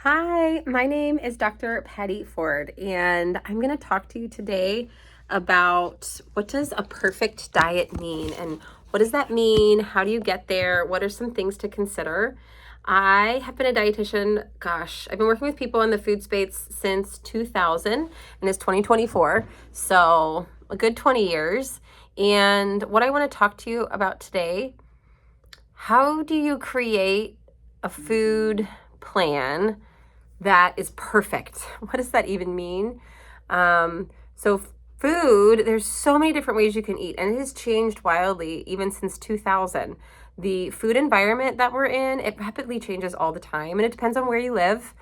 Hi, my name is Dr. Patty Ford, and I'm going to talk to you today about what does a perfect diet mean and what does that mean? How do you get there? What are some things to consider? I have been a dietitian, I've been working with people in the food space since 2000 and it's 2024, so a good 20 years. And what I want to talk to you about today, how do you create a food plan that is perfect? What does that even mean? So food, there's so many different ways you can eat, and it has changed wildly even since 2000. The food environment that we're in, it rapidly changes all the time, and it depends on where you live.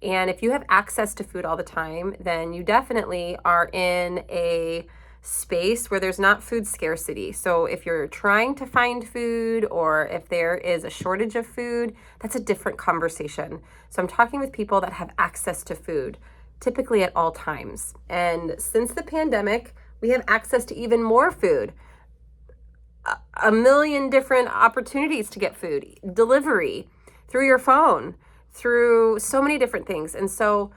And if you have access to food all the time, then you definitely are in a space where there's not food scarcity. So if you're trying to find food or if there is a shortage of food, that's a different conversation. So I'm talking with people that have access to food, typically at all times. And since the pandemic, we have access to even more food. A million different opportunities to get food, delivery, through your phone, through so many different things. And so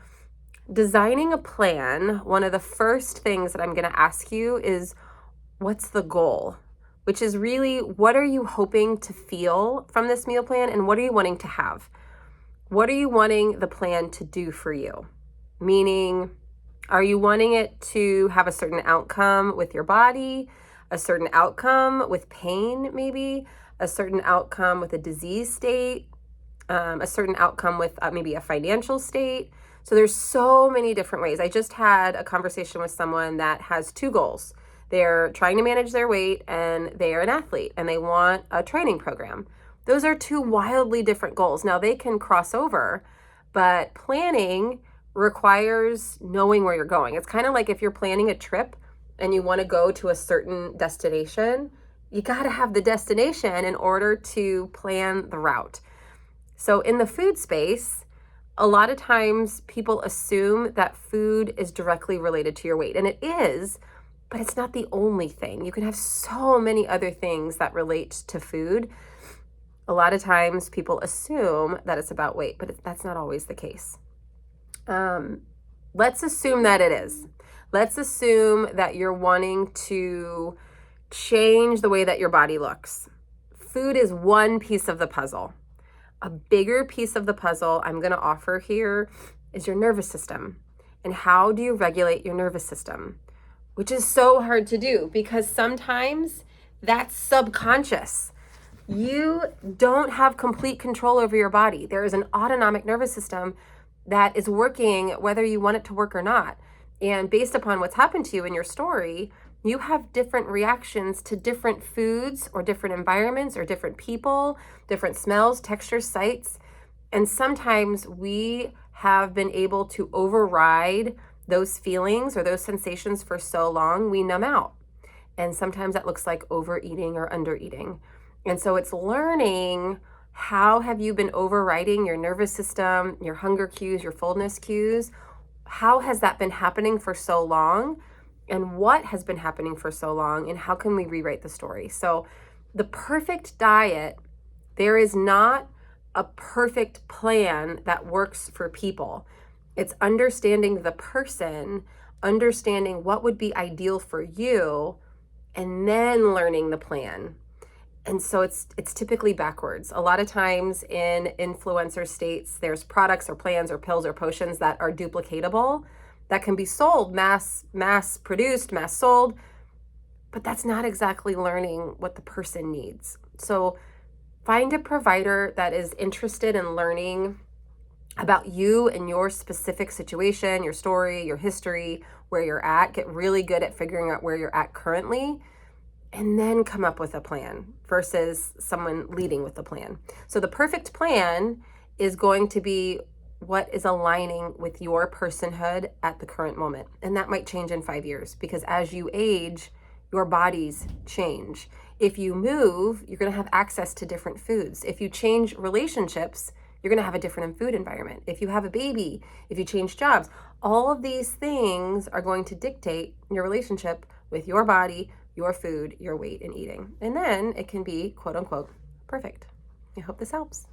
designing a plan, one of the first things that I'm going to ask you is, what's the goal? Which is really, what are you hoping to feel from this meal plan, and what are you wanting to have? What are you wanting the plan to do for you? Meaning, are you wanting it to have a certain outcome with your body, a certain outcome with pain, maybe a certain outcome with a disease state, a certain outcome with maybe a financial state? So there's so many different ways. I just had a conversation with someone that has two goals. They're trying to manage their weight and they're an athlete and they want a training program. Those are two wildly different goals. Now they can cross over, but planning requires knowing where you're going. It's kind of like if you're planning a trip and you want to go to a certain destination, you got to have the destination in order to plan the route. So in the food space, a lot of times people assume that food is directly related to your weight, and it is, but it's not the only thing. You can have so many other things that relate to food. A lot of times people assume that it's about weight, but that's not always the case. Let's assume that it is. Let's assume that you're wanting to change the way that your body looks. Food is one piece of the puzzle. A bigger piece of the puzzle I'm going to offer here is your nervous system. And how do you regulate your nervous system? Which is so hard to do because sometimes that's subconscious. You don't have complete control over your body. There is an autonomic nervous system that is working whether you want it to work or not. And based upon what's happened to you in your story, you have different reactions to different foods or different environments or different people, different smells, textures, sights. And sometimes we have been able to override those feelings or those sensations for so long, we numb out. And sometimes that looks like overeating or undereating. And so it's learning, how have you been overriding your nervous system, your hunger cues, your fullness cues? How has that been happening for so long? And what has been happening for so long? And how can we rewrite the story? So the perfect diet, there is not a perfect plan that works for people. It's understanding the person, understanding what would be ideal for you, and then learning the plan. And so it's typically backwards. A lot of times in influencer states, there's products or plans or pills or potions that are duplicatable, that can be sold, mass produced, mass sold, but that's not exactly learning what the person needs. So find a provider that is interested in learning about you and your specific situation, your story, your history, where you're at. Get really good at figuring out where you're at currently, and then come up with a plan versus someone leading with the plan. So the perfect plan is going to be what is aligning with your personhood at the current moment. And that might change in 5 years because as you age, your bodies change. If you move, you're going to have access to different foods. If you change relationships, you're going to have a different food environment. If you have a baby, if you change jobs, all of these things are going to dictate your relationship with your body, your food, your weight, and eating. And then it can be, quote unquote, perfect. I hope this helps.